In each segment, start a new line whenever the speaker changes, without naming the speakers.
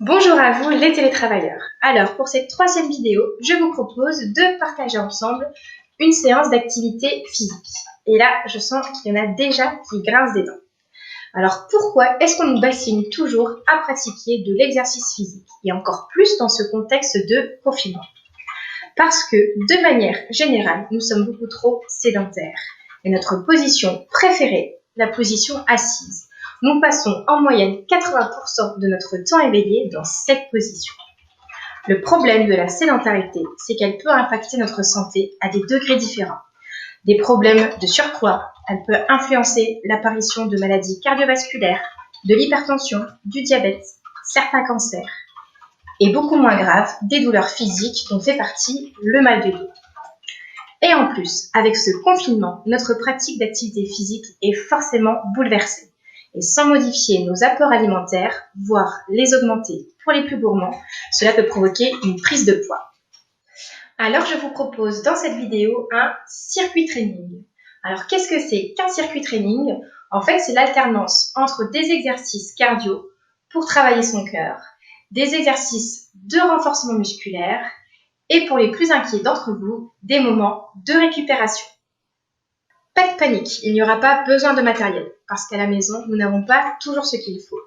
Bonjour à vous les télétravailleurs. Alors pour cette troisième vidéo, je vous propose de partager ensemble une séance d'activité physique. Et là, je sens qu'il y en a déjà qui grincent des dents. Alors pourquoi est-ce qu'on nous bassine toujours à pratiquer de l'exercice physique et encore plus dans ce contexte de confinement? Parce que de manière générale, nous sommes beaucoup trop sédentaires et notre position préférée, la position assise. Nous passons en moyenne 80% de notre temps éveillé dans cette position. Le problème de la sédentarité, c'est qu'elle peut impacter notre santé à des degrés différents. Des problèmes de surpoids, elle peut influencer l'apparition de maladies cardiovasculaires, de l'hypertension, du diabète, certains cancers. Et beaucoup moins grave, des douleurs physiques dont fait partie le mal de dos. Et en plus, avec ce confinement, notre pratique d'activité physique est forcément bouleversée. Et sans modifier nos apports alimentaires, voire les augmenter pour les plus gourmands, cela peut provoquer une prise de poids. Alors je vous propose dans cette vidéo un circuit training. Alors qu'est-ce que c'est qu'un circuit training? En fait, c'est l'alternance entre des exercices cardio pour travailler son cœur, des exercices de renforcement musculaire et pour les plus inquiets d'entre vous, des moments de récupération. Pas de panique, il n'y aura pas besoin de matériel, parce qu'à la maison, nous n'avons pas toujours ce qu'il faut.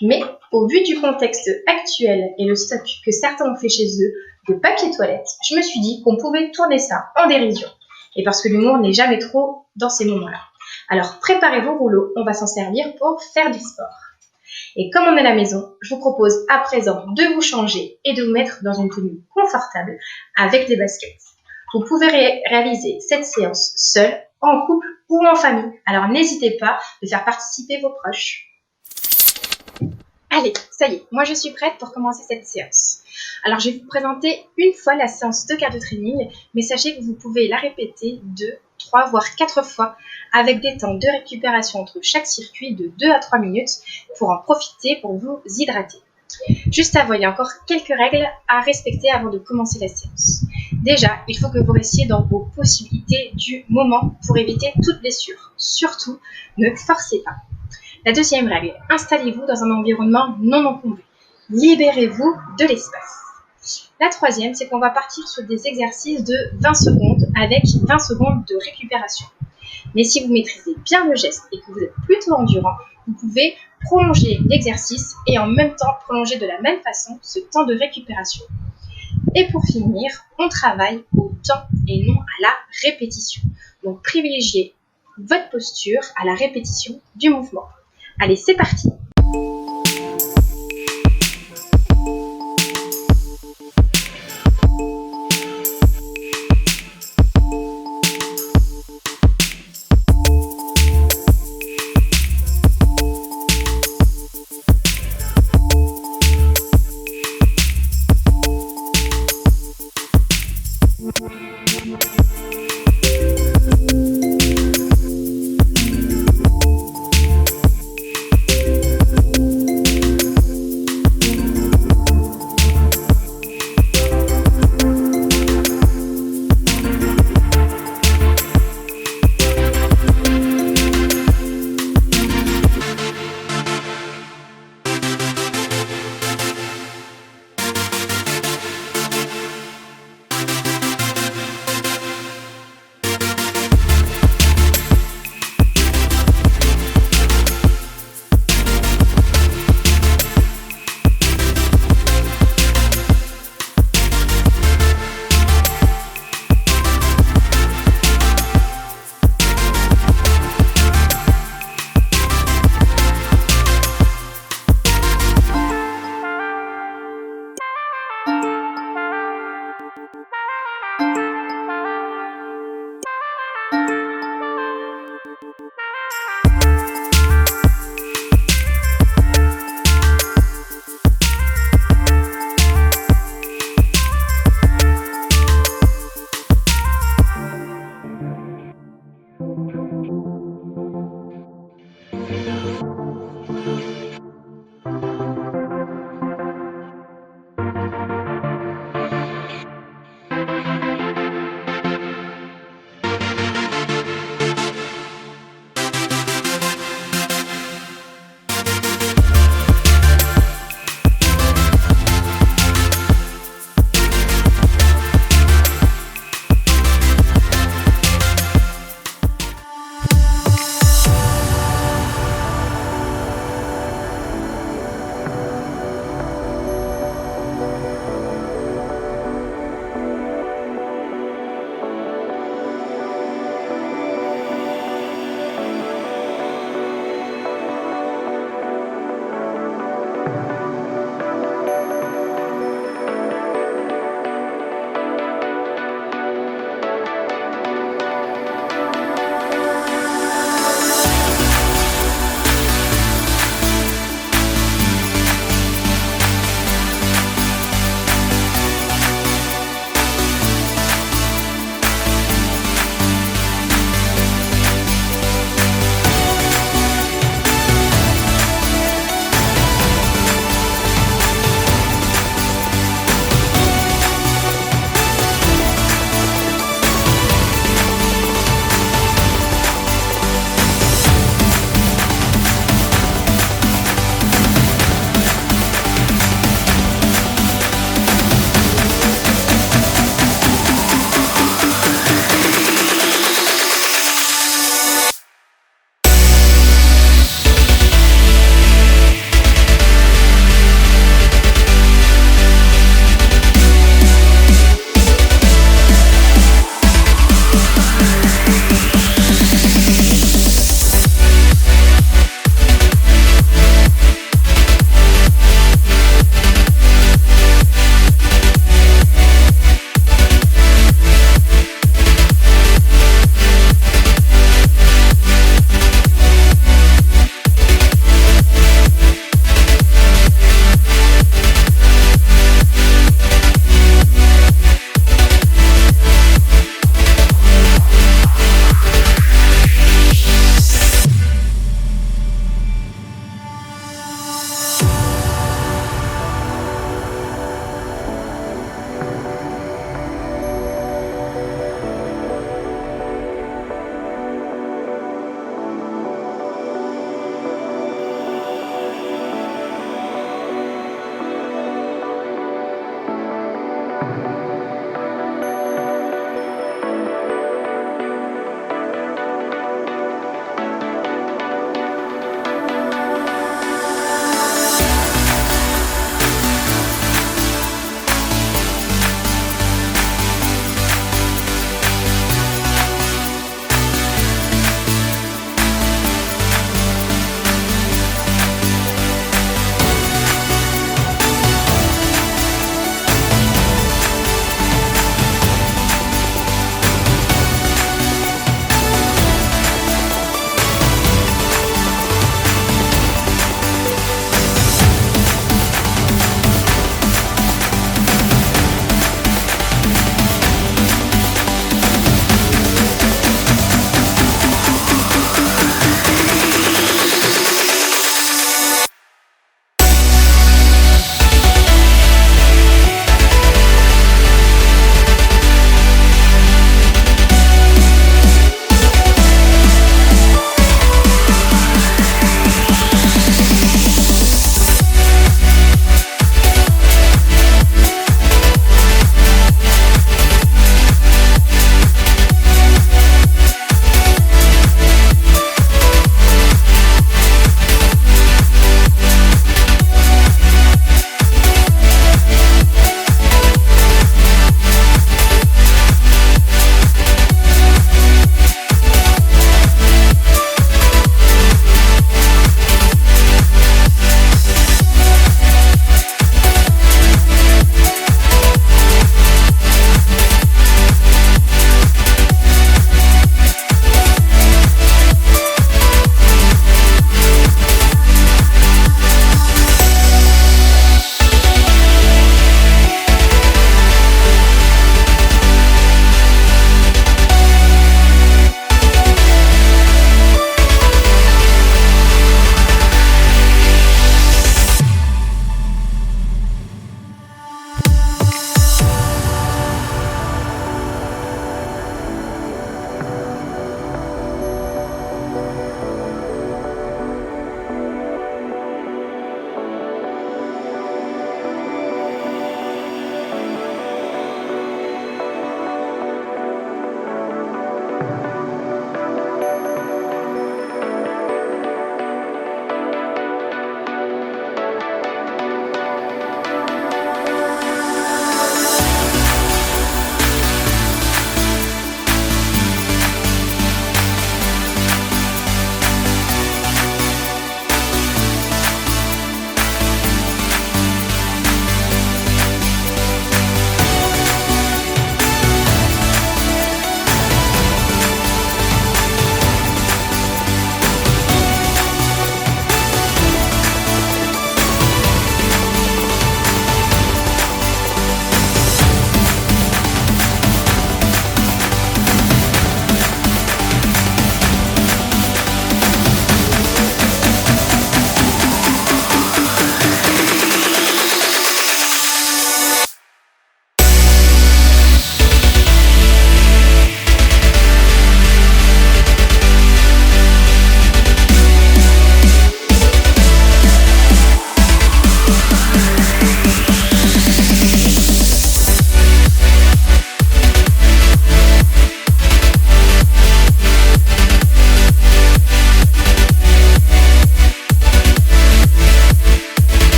Mais au vu du contexte actuel et le stock que certains ont fait chez eux de papier toilette, je me suis dit qu'on pouvait tourner ça en dérision. Et parce que l'humour n'est jamais trop dans ces moments-là. Alors préparez vos rouleaux, on va s'en servir pour faire du sport. Et comme on est à la maison, je vous propose à présent de vous changer et de vous mettre dans une tenue confortable avec des baskets. Vous pouvez réaliser cette séance seule, en couple ou en famille. Alors n'hésitez pas de faire participer vos proches. Allez, ça y est, moi je suis prête pour commencer cette séance. Alors je vais vous présenter une fois la séance de cardio training, mais sachez que vous pouvez la répéter 2, 3 voire 4 fois avec des temps de récupération entre chaque circuit de 2 à 3 minutes pour en profiter pour vous hydrater. Juste avant, il y a encore quelques règles à respecter avant de commencer la séance. Déjà, il faut que vous restiez dans vos possibilités du moment pour éviter toute blessure. Surtout, ne forcez pas. La deuxième règle, installez-vous dans un environnement non encombré. Libérez-vous de l'espace. La troisième, c'est qu'on va partir sur des exercices de 20 secondes avec 20 secondes de récupération. Mais si vous maîtrisez bien le geste et que vous êtes plutôt endurant, vous pouvez prolonger l'exercice et en même temps prolonger de la même façon ce temps de récupération. Et pour finir, on travaille au temps et non à la répétition. Donc privilégiez votre posture à la répétition du mouvement. Allez, c'est parti!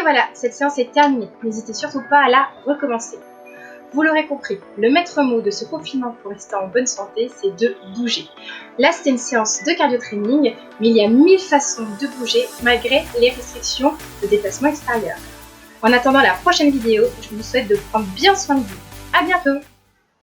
voilà, cette séance est terminée. N'hésitez surtout pas à la recommencer. Vous l'aurez compris, le maître mot de ce confinement pour rester en bonne santé, c'est de bouger. Là, c'était une séance de cardio-training, mais il y a 1000 façons de bouger malgré les restrictions de déplacement extérieur. En attendant la prochaine vidéo, je vous souhaite de prendre bien soin de vous. À bientôt!